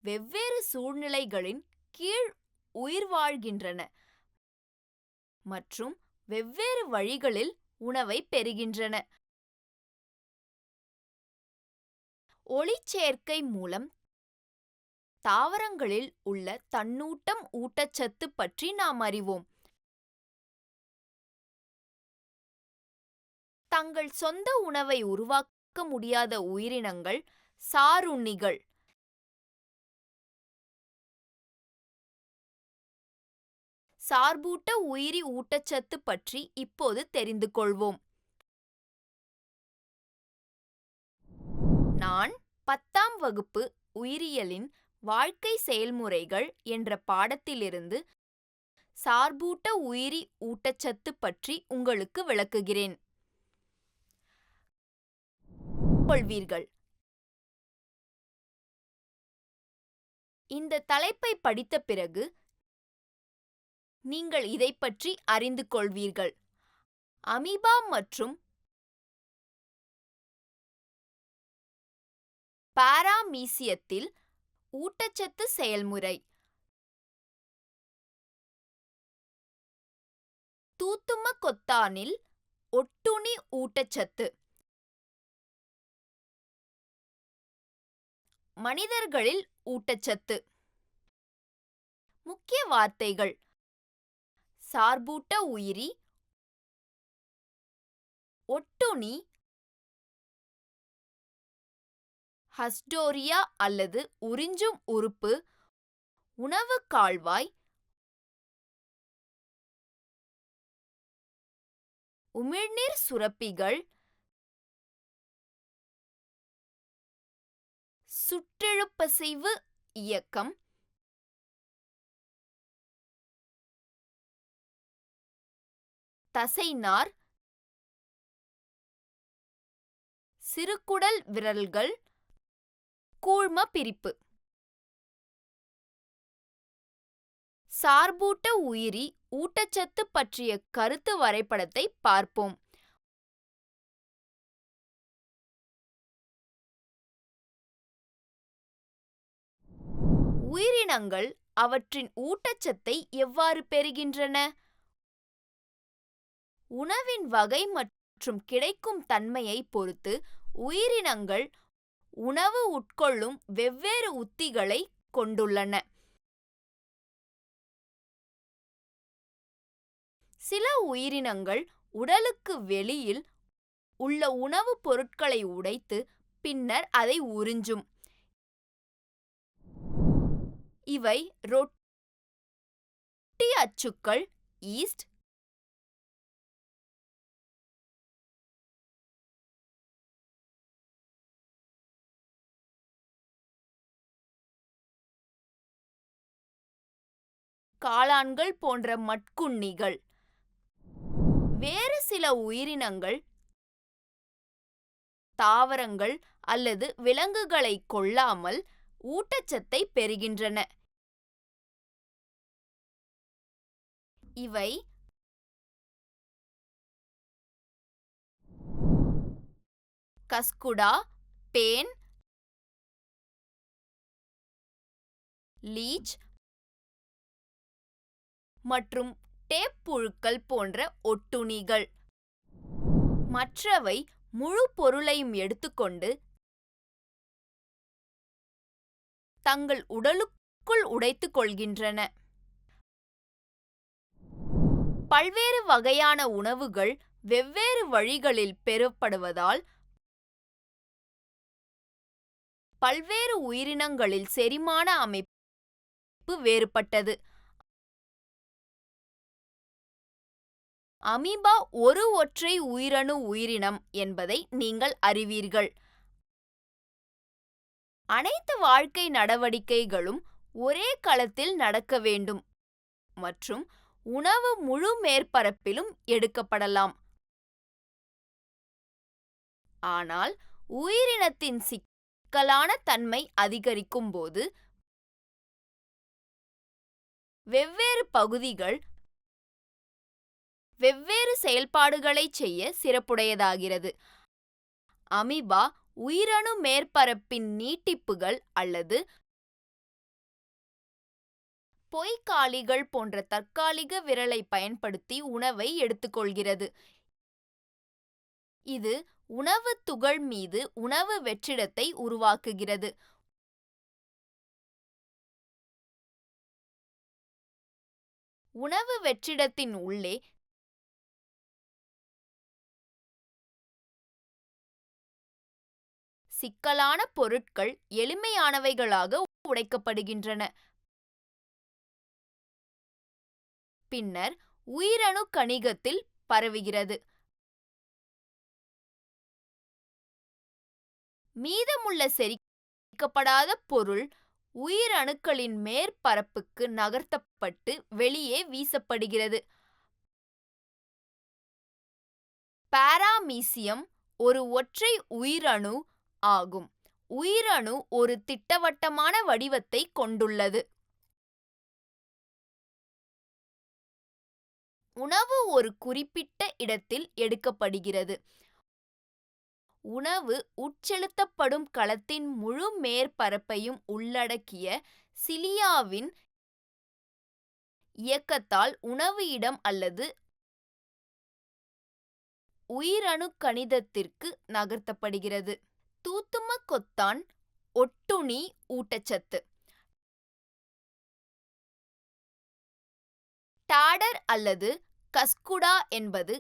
வெவ்வேறு சூழ்நிலைகளின் கீழ் உயிர் வாழ்கின்றன மற்றும் வெவ்வேறு வழிகளில் உணவை பெறுகின்றன. ஒளிச்சேர்க்கை மூலம் தாவரங்களில் உள்ள தன்னூட்டம் ஊட்டச்சத்து பற்றி நாம் அறிவோம். தங்கள் சொந்த உணவை உருவாக்க முடியாத உயிரினங்கள் சாருண்ணிகள். சார்பூட்ட உயிரி ஊட்டச்சத்து பற்றி இப்போது தெரிந்து கொள்வோம். நான் 10ஆம் வகுப்பு உயிரியலின் வாழ்க்கை செயல்முறைகள் என்ற பாடத்திலிருந்து சார்பூட்ட உயிரி ஊட்டச்சத்து பற்றி உங்களுக்கு விளக்குகிறேன். கொள்வீர்கள். இந்த தலைப்பை படித்த பிறகு நீங்கள் இதை பற்றி அறிந்து கொள்வீர்கள். அமீபா மற்றும் பாராமீசியத்தில் ஊட்டச்சத்து செயல்முறை. தூத்தும கொத்தானில் ஒட்டுண்ணி ஊட்டச்சத்து. மனிதர்களில் ஊட்டச்சத்து. முக்கிய வார்த்தைகள்: சார்பூட்ட உயிரி, ஒட்டுண்ணி, ஹஸ்டோரியா அல்லது உறிஞ்சும் உறுப்பு, உணவு கால்வாய், உமிழ்நீர் சுரப்பிகள், சுற்றிழுப்பசைவு இயக்கம், தசைநார், சிறுகுடல் விரல்கள், கூழ்ம பிரிப்பு. சார்பூட்ட உயிரி ஊட்டச்சத்து பற்றிய கருத்து வரைபடத்தை பார்ப்போம். உயிரினங்கள் அவற்றின் ஊட்டச்சத்தை எவ்வாறு பெறுகின்றன? உணவின் வகை மற்றும் கிடைக்கும் தன்மையை பொறுத்து உயிரினங்கள் உணவு உட்கொள்ளும் வெவ்வேறு உத்திகளை கொண்டுள்ளன. சில உயிரினங்கள் உடலுக்கு வெளியில் உள்ள உணவுப் பொருட்களை உடைத்து பின்னர் அதை உறிஞ்சும். இவை ரொட்டி அச்சுக்கள், ஈஸ்ட், காளான்கள் போன்ற மட்குண்ணிகள். வேறு சில உயிரினங்கள் தாவரங்கள் அல்லது விலங்குகளை கொல்லாமல் ஊட்டச்சத்தை பெறுகின்றன. இவை கஸ்குடா, பேன், லீச் மற்றும் டேப் புழுக்கள் போன்ற ஒட்டுண்ணிகள். மற்றவை முழு பொருளையும் எடுத்துக்கொண்டு தங்கள் உடலுக்குள் உடைத்துக் கொள்கின்றன. பல்வேறு வகையான உணவுகள் வெவ்வேறு வழிகளில் பெறப்படுவதால் பல்வேறு உயிரினங்களில் செரிமான அமைப்பு வேறுபட்டது. அமீபா ஒரு ஒற்றை உயிரணு உயிரினம் என்பதை நீங்கள் அறிவீர்கள். அனைத்து வாழ்க்கை நடவடிக்கைகளும் ஒரே களத்தில் நடக்க வேண்டும் மற்றும் உணவு முழு மேற்பரப்பிலும் எடுக்கப்படலாம். ஆனால் உயிரினத்தின் சிக்கலான தன்மை அதிகரிக்கும் போது வெவ்வேறு பகுதிகள் வெவ்வேறு செயல்பாடுகளை செய்ய சிறப்புடையதாகிறது. அமீபா உயிரணு மேற்பரப்பின் நீட்டிப்புகள் அல்லது பொய்க்காலிகள் போன்ற தற்காலிக விரலை பயன்படுத்தி உணவை எடுத்துக்கொள்கிறது. இது உணவு துகள் மீது உணவு வெற்றிடத்தை உருவாக்குகிறது. உணவு வெற்றிடத்தின் உள்ளே சிக்கலான பொருட்கள் எளிமையானவைகளாக உடைக்கப்படுகின்றன. பின்னர் உயிரணு கணிகத்தில் பரவுகிறது. மீதமுள்ள செரிக்கப்படாத பொருள் உயிரணுக்களின் மேற்பரப்புக்கு நகர்த்தப்பட்டு வெளியே வீசப்படுகிறது. பாராமீசியம் ஒரு ஒற்றை உயிரணு ஆகும். உயிரணு ஒரு திட்டவட்டமான வடிவத்தை கொண்டுள்ளது. உணவு ஒரு குறிப்பிட்ட இடத்தில் எடுக்கப்படுகிறது. உணவு உட்செலுத்தப்படும் கலத்தின் முழு மேற்பரப்பையும் உள்ளடக்கிய சிலியாவின் இயக்கத்தால் உணவு இடம் அல்லது உயிரணு கணிதத்திற்கு நகர்த்தப்படுகிறது. தூத்தும கொத்தான் ஒட்டுண்ணி ஊட்டச்சத்து. டாடர் அல்லது கஸ்குடா என்பது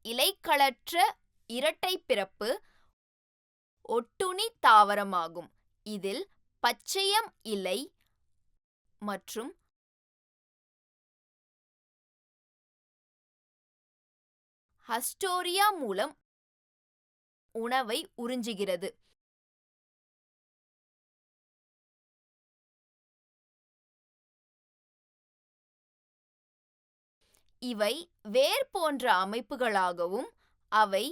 இலைக்களற்ற இரட்டை பிறப்பு ஒட்டுண்ணி தாவரமாகும். இதில் பச்சையம் இலை மற்றும் ஹஸ்டோரியா மூலம் உணவை உறிஞ்சுகிறது. இவை வேர் போன்ற அமைப்புகளாகவும் அவை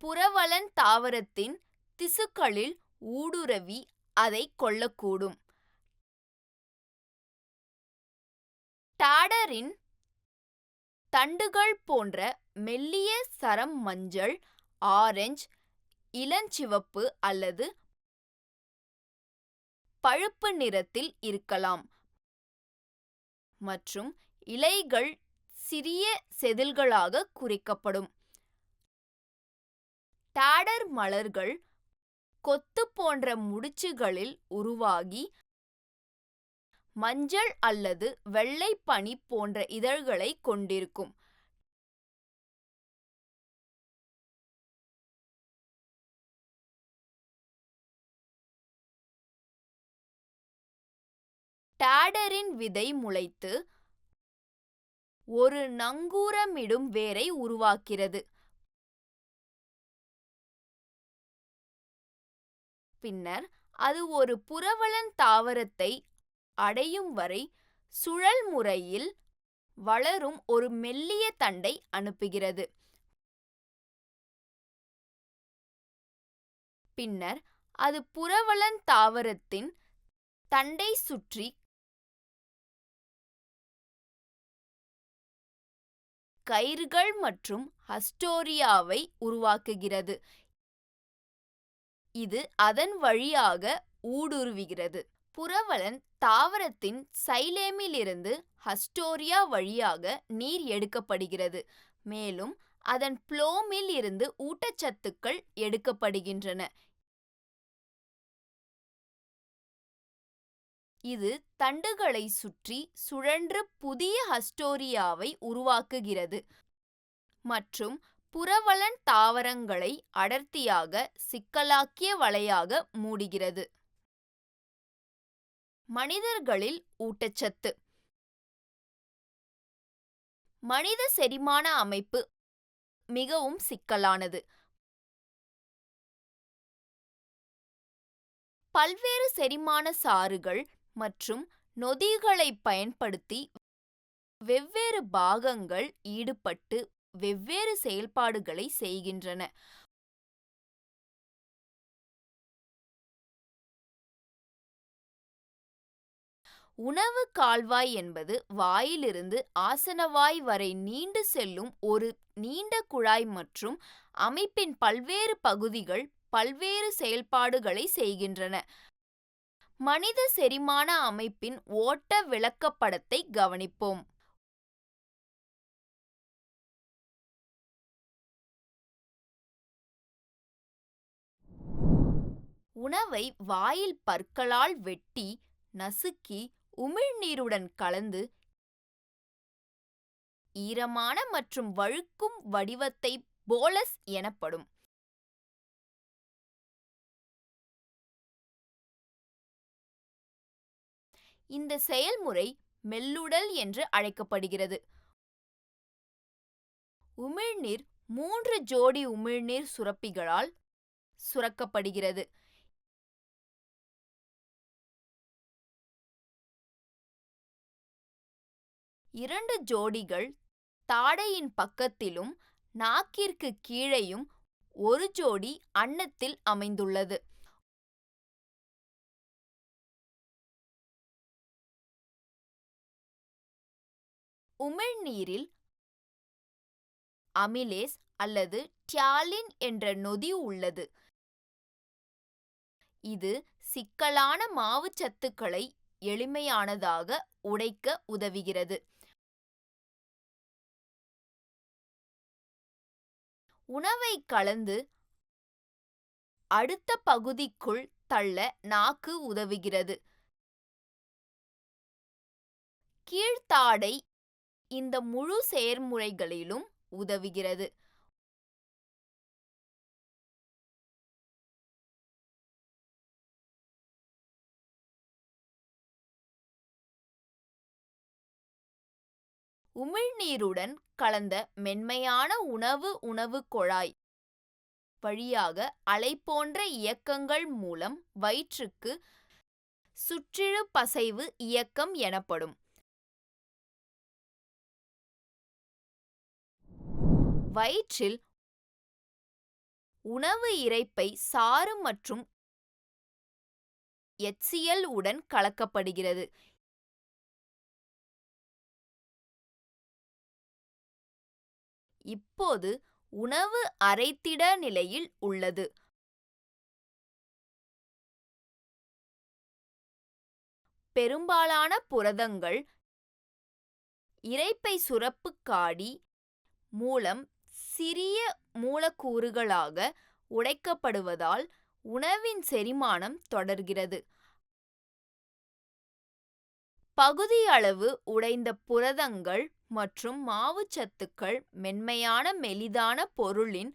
புரவலன் தாவரத்தின் திசுக்களில் ஊடுருவி அதை கொல்லக்கூடும். டாடரின் தண்டுகள் போன்ற மெல்லிய சரம் மஞ்சள், ஆரஞ்சு, இளஞ்சிவப்பு அல்லது பழுப்பு நிறத்தில் இருக்கலாம் மற்றும் இலைகள் சிறிய செதில்களாக குறிக்கப்படும். டாடர் மலர்கள் கொத்து போன்ற முடிச்சுகளில் உருவாகி மஞ்சள் அல்லது வெள்ளை பனி போன்ற இதழ்களை கொண்டிருக்கும். டாடரின் விதை முளைத்து ஒரு நங்கூரமிடும் வேரை உருவாக்கிறது. பின்னர் அது ஒரு புரவலன் தாவரத்தை அடையும் வரை சுழல் முறையில் வளரும் ஒரு மெல்லிய தண்டை அனுப்புகிறது. பின்னர் அது புரவலன் தாவரத்தின் தண்டை சுற்றி கயிறுகள் மற்றும் ஹஸ்டோரியாவை உருவாக்குகிறது. இது அதன் வழியாக ஊடுருவுகிறது. புரவலன் தாவரத்தின் சைலேமிலிருந்து ஹஸ்டோரியா வழியாக நீர் எடுக்கப்படுகிறது. மேலும் அதன் புளோமில் இருந்து ஊட்டச்சத்துக்கள் எடுக்கப்படுகின்றன. இது தண்டுகளை சுற்றி சுழன்று புதிய ஹஸ்டோரியாவை உருவாக்குகிறது மற்றும் புரவலன் தாவரங்களை அடர்த்தியாக சிக்கலாக்கிய வலையாக மூடுகிறது. மனிதர்களில் ஊட்டச்சத்து. மனித செரிமான அமைப்பு மிகவும் சிக்கலானது. பல்வேறு செரிமான சாறுகள் மற்றும் நொதிகளை பயன்படுத்தி வெவ்வேறு பாகங்கள் ஈடுபட்டு வெவ்வேறு செயல்பாடுகளை செய்கின்றன. உணவு கால்வாய் என்பது வாயிலிருந்து ஆசனவாய் வரை நீண்டு செல்லும் ஒரு நீண்ட குழாய் மற்றும் அமைப்பின் பல்வேறு பகுதிகள் பல்வேறு செயல்பாடுகளை செய்கின்றன. மனித செரிமான அமைப்பின் ஓட்ட விளக்கப்படத்தை கவனிப்போம். உணவை வாயில் பற்களால் வெட்டி நசுக்கி உமிழ்நீருடன் கலந்து ஈரமான மற்றும் வழுக்கும் வடிவத்தை போலஸ் எனப்படும். இந்த செயல்முறை மெல்லுடல் என்று அழைக்கப்படுகிறது. உமிழ்நீர் 3 ஜோடி உமிழ்நீர் சுரப்பிகளால் சுரக்கப்படுகிறது. இரண்டு ஜோடிகள் தாடையின் பக்கத்திலும் நாக்கிற்கு கீழேயும் ஒரு ஜோடி அன்னத்தில் அமைந்துள்ளது. உமிழ்நீரில் அமிலேஸ் அல்லது டியாலின் என்ற நொதி உள்ளது. இது சிக்கலான மாவுச்சத்துக்களை எளிமையானதாக உடைக்க உதவுகிறது. உணவை கலந்து அடுத்த பகுதிக்குள் தள்ள நாக்கு உதவுகிறது. கீழ்த்தாடை இந்த முழு செயல்முறைகளிலும் உதவுகிறது. உமிழ்நீருடன் கலந்த மென்மையான உணவு குழாய் வழியாக அலை போன்ற இயக்கங்கள் மூலம் வயிற்றுக்கு சுற்றிழு பசைவு இயக்கம் எனப்படும். வயிற்றில் உணவு இரைப்பை சாறு மற்றும் HCl உடன் கலக்கப்படுகிறது. இப்போது உணவு அரைத்திட நிலையில் உள்ளது. பெரும்பாலான புரதங்கள் இரைப்பை சுரப்பு காடி மூலம் சிறிய மூலக்கூறுகளாக உடைக்கப்படுவதால் உணவின் செரிமானம் தொடர்கிறது. பகுதியளவு உடைந்த புரதங்கள் மற்றும் மாவுச்சத்துக்கள் மென்மையான மெலிதான பொருளின்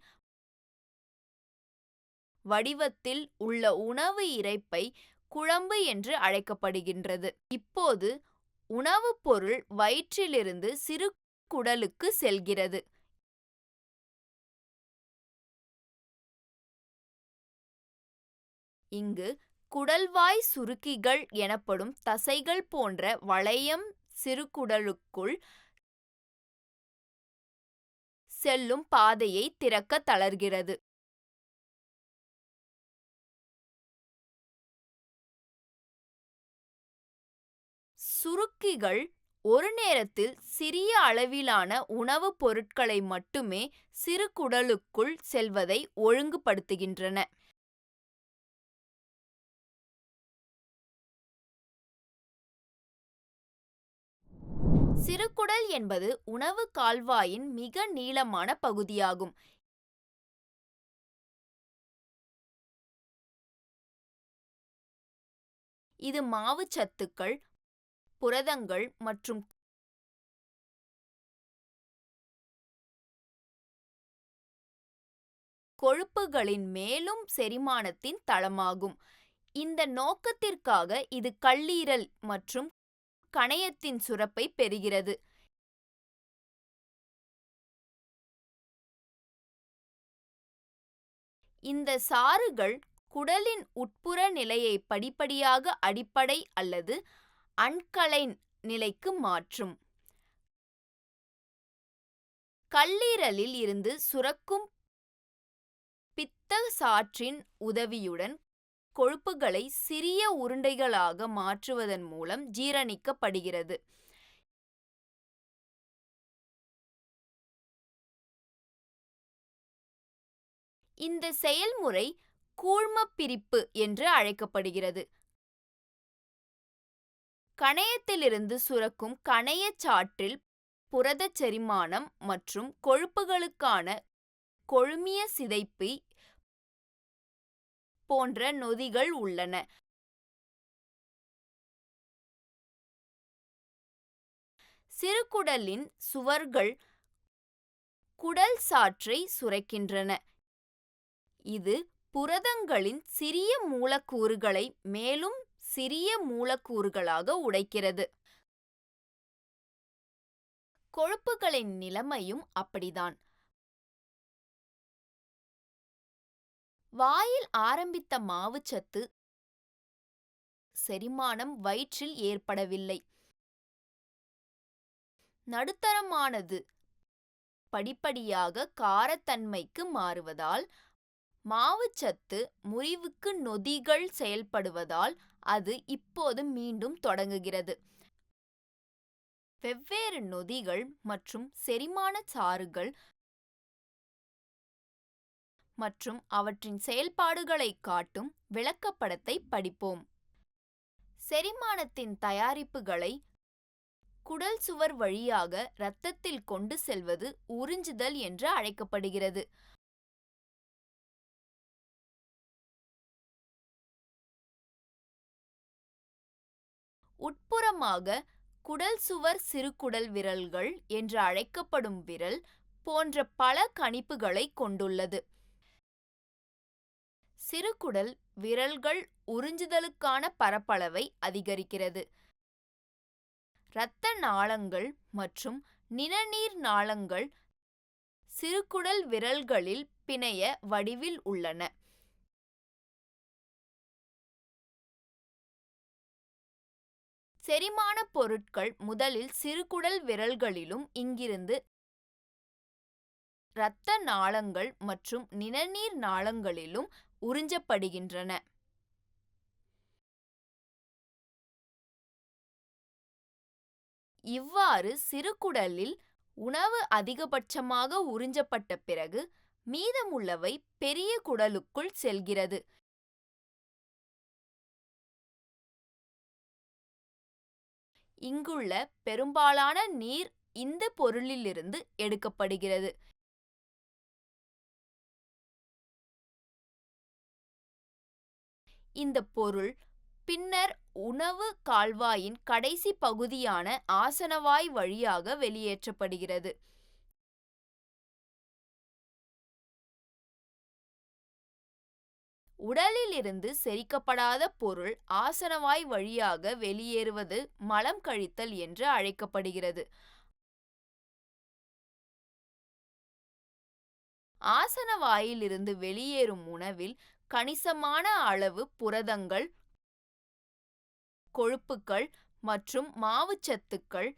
வடிவத்தில் உள்ள உணவு இரைப்பை குழம்பு என்று அழைக்கப்படுகின்றது. இப்போது உணவுப் பொருள் வயிற்றிலிருந்து சிறுகுடலுக்கு செல்கிறது. இங்கு குடல்வாய் சுருக்கிகள் எனப்படும் தசைகள் போன்ற வளையம் சிறுகுடலுக்குள் செல்லும் பாதையை திறக்க தளர்கிறது. சுருக்கிகள் ஒரு நேரத்தில் சிறிய அளவிலான உணவுப் பொருட்களை மட்டுமே சிறுகுடலுக்குள் செல்வதை ஒழுங்குபடுத்துகின்றன. சிறுகுடல் என்பது உணவு கால்வாயின் மிக நீளமான பகுதியாகும். இது மாவுச்சத்துக்கள், புரதங்கள் மற்றும் கொழுப்புகளின் மேலும் செரிமானத்தின் தளமாகும். இந்த நோக்கத்திற்காக இது கல்லீரல் மற்றும் கணையத்தின் சுரப்பை பெறுகிறது. இந்த சாறுகள் குடலின் உட்புற நிலையை படிப்படியாக அடிப்படை அல்லது அன்கலைன் நிலைக்கு மாற்றும். கல்லீரலில் இருந்து சுரக்கும் பித்த சாற்றின் உதவியுடன் கொழுப்புகளை சிறிய உருண்டைகளாக மாற்றுவதன் மூலம் ஜீரணிக்கப்படுகிறது. இந்த செயல்முறை கூழ்மப்பிரிப்பு என்று அழைக்கப்படுகிறது. கணையத்திலிருந்து சுரக்கும் கணையச் சாற்றில் புரதச் செரிமானம் மற்றும் கொழுப்புகளுக்கான கொழுமிய சிதைப்பி போன்ற நொதிகள் உள்ளன. சிறுகுடலின் சுவர்கள் குடல் சாற்றை சுரக்கின்றன. இது புரதங்களின் சிறிய மூலக்கூறுகளை மேலும் சிறிய மூலக்கூறுகளாக உடைக்கிறது. கொழுப்புகளின் நிலைமையும் அப்படிதான். வாயில் ஆரம்பித்த மாவுச்சத்து செரிமானம் வயிற்றில் ஏற்படவில்லை. நடுத்தரமானது படிப்படியாக காரத்தன்மைக்கு மாறுவதால், மாவுச்சத்து முறிவுக்கு நொதிகள் செயல்படுவதால் அது இப்போது மீண்டும் தொடங்குகிறது. வெவ்வேறு நொதிகள் மற்றும் செரிமான சாறுகள் மற்றும் அவற்றின் செயல்பாடுகளை காட்டும் விளக்கப்படத்தை படிப்போம். செரிமானத்தின் தயாரிப்புகளை குடல் சுவர் வழியாக இரத்தத்தில் கொண்டு செல்வது உறிஞ்சுதல் என்று அழைக்கப்படுகிறது. உட்புறமாக குடல் சுவர் சிறுகுடல் விரல்கள் என்று அழைக்கப்படும் விரல் போன்ற பல கணிப்புகளை கொண்டுள்ளது. சிறுகுடல் விரல்கள் உறிஞ்சுதலுக்கான பரப்பளவை அதிகரிக்கிறது. இரத்த நாளங்கள் மற்றும் நிணநீர் நாளங்கள் சிறுகுடல் விரல்களில் பிணைய வடிவில் உள்ளன. செரிமான பொருட்கள் முதலில் சிறுகுடல் விரல்களிலும் இங்கிருந்து இரத்த நாளங்கள் மற்றும் நிணநீர் நாளங்களிலும் உறிஞ்சப்படுகின்றன. இவ்வாறு சிறுகுடலில் உணவு அதிகபட்சமாக உறிஞ்சப்பட்ட பிறகு மீதமுள்ளவை பெரிய குடலுக்குள் செல்கிறது. இங்குள்ள பெரும்பாலான நீர் இந்த பொருளிலிருந்து எடுக்கப்படுகிறது. இந்த பொருள் பின்னர் உணவு கால்வாயின் கடைசி பகுதியான ஆசனவாய் வழியாக வெளியேற்றப்படுகிறது. உடலிலிருந்து செரிக்கப்படாத பொருள் ஆசனவாய் வழியாக வெளியேறுவது மலம் கழித்தல் என்று அழைக்கப்படுகிறது. ஆசனவாயிலிருந்து வெளியேறும் உணவில் கணிசமான அளவு புரதங்கள், கொழுப்புகள் மற்றும் மாவுச்சத்துக்கள்,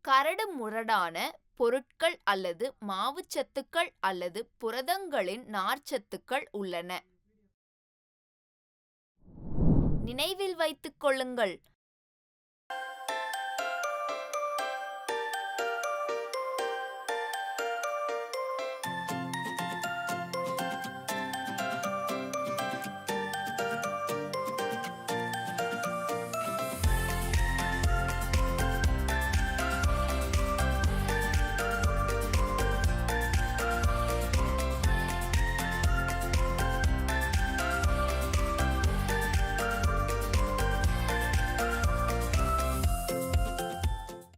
கரடுமுரடான பொருட்கள் அல்லது மாவுச்சத்துக்கள் அல்லது புரதங்களின் நார்ச்சத்துக்கள் உள்ளன. நினைவில் வைத்துக் கொள்ளுங்கள்,